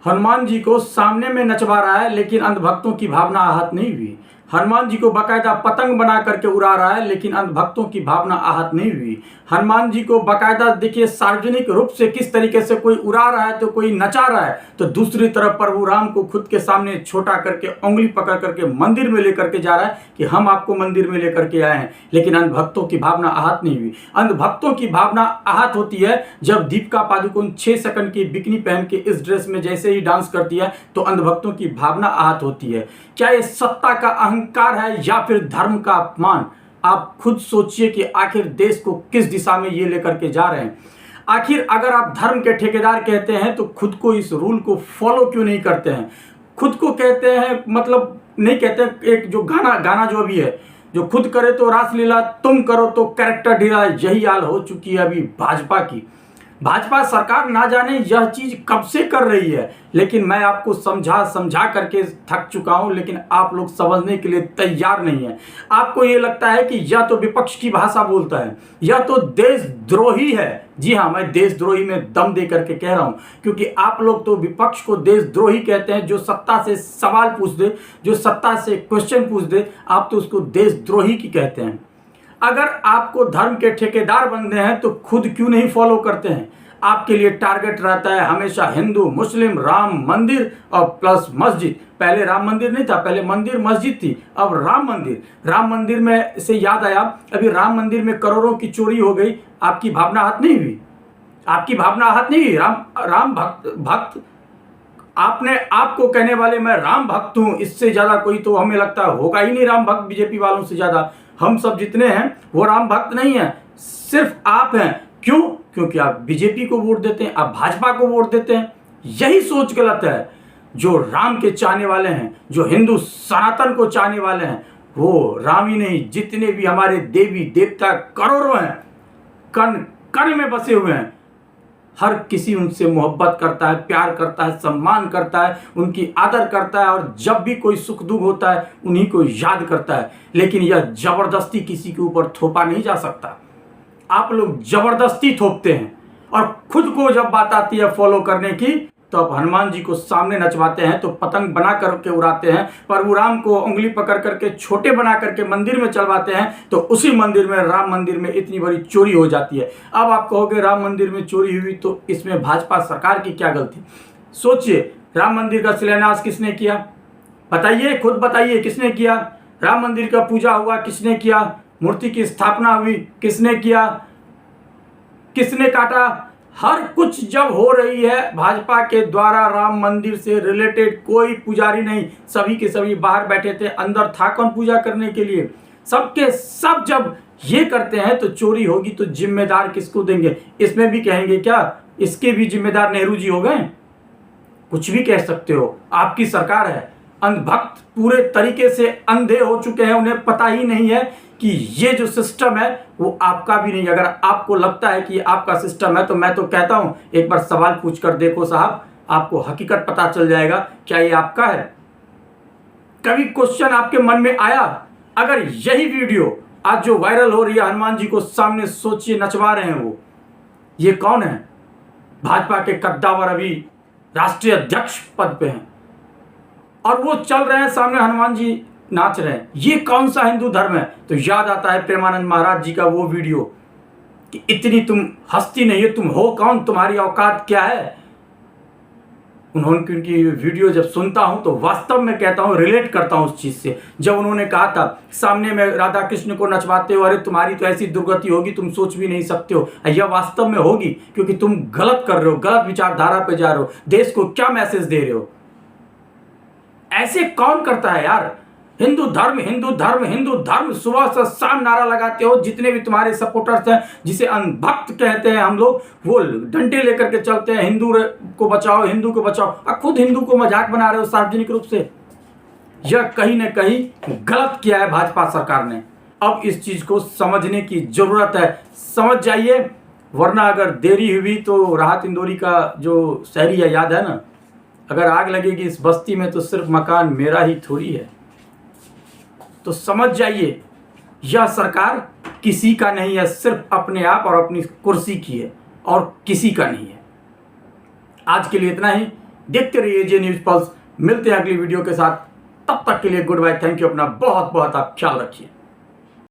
हनुमान जी को सामने में नचवा रहा है, लेकिन अंधभक्तों की भावना आहत नहीं हुई। हनुमान जी को बाकायदा पतंग बना करके उड़ा रहा है, लेकिन अंधभक्तों की भावना आहत नहीं हुई। हनुमान जी को बाकायदा देखिए सार्वजनिक रूप से किस तरीके से कोई उड़ा रहा है तो कोई नचा रहा है, तो दूसरी तरफ प्रभु राम को खुद के सामने छोटा करके उंगली पकड़ करके मंदिर में लेकर के जा रहा है कि हम आपको मंदिर में लेकर के आए हैं, लेकिन अंधभक्तों की भावना आहत नहीं हुई। अंधभक्तों की भावना आहत होती है जब दीपिका पादुकोण 6 सेकंड की बिकनी पहन के इस ड्रेस में जैसे ही डांस करती है तो अंधभक्तों की भावना आहत होती है। क्या ये सत्ता का अहंकार है या फिर धर्म का अपमान? आप खुद सोचिए कि आखिर देश को किस दिशा में ये लेकर के जा रहे हैं। आखिर अगर आप धर्म के ठेकेदार कहते हैं तो खुद को इस रूल को फॉलो क्यों नहीं करते हैं? खुद को कहते हैं, मतलब नहीं कहते। एक जो गाना जो अभी है, जो खुद करे तो रासलीला, तुम करो तो कैरेक्टर ढीला, यही हाल हो चुकी है अभी भाजपा की। भाजपा सरकार ना जाने यह चीज कब से कर रही है, लेकिन मैं आपको समझा करके थक चुका हूं, लेकिन आप लोग समझने के लिए तैयार नहीं है। आपको ये लगता है कि यह तो विपक्ष की भाषा बोलता है, यह तो देशद्रोही है। जी हाँ, मैं देशद्रोही में दम दे करके कह रहा हूं, क्योंकि आप लोग तो विपक्ष को देशद्रोही कहते हैं। जो सत्ता से सवाल पूछ दे, जो सत्ता से क्वेश्चन पूछ दे, आप तो उसको देशद्रोही की कहते हैं। अगर आपको धर्म के ठेकेदार बनने हैं तो खुद क्यों नहीं फॉलो करते हैं? आपके लिए टारगेट रहता है हमेशा हिंदू, मुस्लिम, राम मंदिर और प्लस मस्जिद। पहले राम मंदिर नहीं था, पहले मंदिर मस्जिद थी, अब राम मंदिर। राम मंदिर में से याद आया, अभी राम मंदिर में करोड़ों की चोरी हो गई, आपकी भावना आहत नहीं हुई? आपकी भावना आहत नहीं हुई? राम भक्त आपने आपको कहने वाले मैं राम भक्त हूं, इससे ज्यादा कोई तो हमें लगता होगा ही नहीं राम भक्त। बीजेपी वालों से ज्यादा हम सब जितने हैं वो राम भक्त नहीं है, सिर्फ आप हैं। क्यों? क्योंकि आप बीजेपी को वोट देते हैं, आप भाजपा को वोट देते हैं। यही सोच गलत है। जो राम के चाहने वाले हैं, जो हिंदू सनातन को चाहने वाले हैं, वो राम ही नहीं, जितने भी हमारे देवी देवता करोड़ों हैं, कण कण में बसे हुए हैं, हर किसी उनसे मोहब्बत करता है, प्यार करता है, सम्मान करता है, उनकी आदर करता है, और जब भी कोई सुख दुख होता है उन्हीं को याद करता है। लेकिन यह जबरदस्ती किसी के ऊपर थोपा नहीं जा सकता। आप लोग जबरदस्ती थोपते हैं, और खुद को जब बात आती है फॉलो करने की तो आप हनुमान जी को सामने नचवाते हैं, तो पतंग बना करके उड़ाते हैं। प्रभु राम को उंगली पकड़ करके छोटे बना करके मंदिर में चलवाते हैं, तो उसी मंदिर में, राम मंदिर में इतनी बड़ी चोरी हो जाती है। अब आप कहोगे राम मंदिर में चोरी हुई तो इसमें भाजपा सरकार की क्या गलती? सोचिए, राम मंदिर का शिलान्यास किसने किया? बताइए, खुद बताइए, किसने किया? राम मंदिर का पूजा हुआ, किसने किया? मूर्ति की स्थापना हुई, किसने किया? किसने काटा? हर कुछ जब हो रही है भाजपा के द्वारा, राम मंदिर से रिलेटेड कोई पुजारी नहीं, सभी के सभी बाहर बैठे थे, अंदर था कौन पूजा करने के लिए? सबके सब जब ये करते हैं तो चोरी होगी तो जिम्मेदार किसको देंगे? इसमें भी कहेंगे क्या इसके भी जिम्मेदार नेहरू जी हो गए? कुछ भी कह सकते हो, आपकी सरकार है। अंधभक्त पूरे तरीके से अंधे हो चुके हैं, उन्हें पता ही नहीं है कि ये जो सिस्टम है वो आपका भी नहीं। अगर आपको लगता है कि आपका सिस्टम है तो मैं तो कहता हूं एक बार सवाल पूछ कर देखो साहब, आपको हकीकत पता चल जाएगा क्या ये आपका है। कभी क्वेश्चन आपके मन में आया? अगर यही वीडियो आज जो वायरल हो रही है, हनुमान जी को सामने सोचिए नचवा रहे हैं, वो ये कौन है? भाजपा के कद्दावर अभी राष्ट्रीय अध्यक्ष पद पे हैं, और वो चल रहे हैं सामने, हनुमान जी नाच रहे हैं। ये कौन सा हिंदू धर्म है? तो याद आता है प्रेमानंद महाराज जी का वो वीडियो कि इतनी तुम हस्ती नहीं है, तुम हो कौन, तुम्हारी औकात क्या है? उन्होंने, क्योंकि वीडियो जब सुनता हूं तो वास्तव में कहता हूं, रिलेट करता हूं उस चीज से। जब उन्होंने कहा था सामने में राधा कृष्ण को नचवाते हो, अरे तुम्हारी तो ऐसी दुर्गति होगी तुम सोच भी नहीं सकते हो। यह वास्तव में होगी, क्योंकि तुम गलत कर रहे हो, गलत विचारधारा पे जा रहे हो। देश को क्या मैसेज दे रहे हो? ऐसे कौन करता है यार? हिंदू धर्म, हिंदू धर्म, हिंदू धर्म, सुबह से शाम नारा लगाते हो। जितने भी तुम्हारे सपोर्टर्स हैं, जिसे अंधभक्त कहते हैं हम लोग, वो डंडे लेकर के चलते हैं, हिंदू को बचाओ, हिंदू को बचाओ, और खुद हिंदू को मजाक बना रहे हो सार्वजनिक रूप से। यह कहीं ना कहीं गलत किया है भाजपा सरकार ने। अब इस चीज को समझने की जरूरत है, समझ जाइए, वरना अगर देरी हुई तो राहत इंदौरी का जो शायरी है, याद है ना, अगर आग लगेगी इस बस्ती में तो सिर्फ मकान मेरा ही थोड़ी है। तो समझ जाइए, यह सरकार किसी का नहीं है, सिर्फ अपने आप और अपनी कुर्सी की है, और किसी का नहीं है। आज के लिए इतना ही। देखते रहिए जे न्यूज पल्स। मिलते हैं अगली वीडियो के साथ, तब तक के लिए गुड बाय, थैंक यू। अपना बहुत बहुत आप ख्याल रखिए।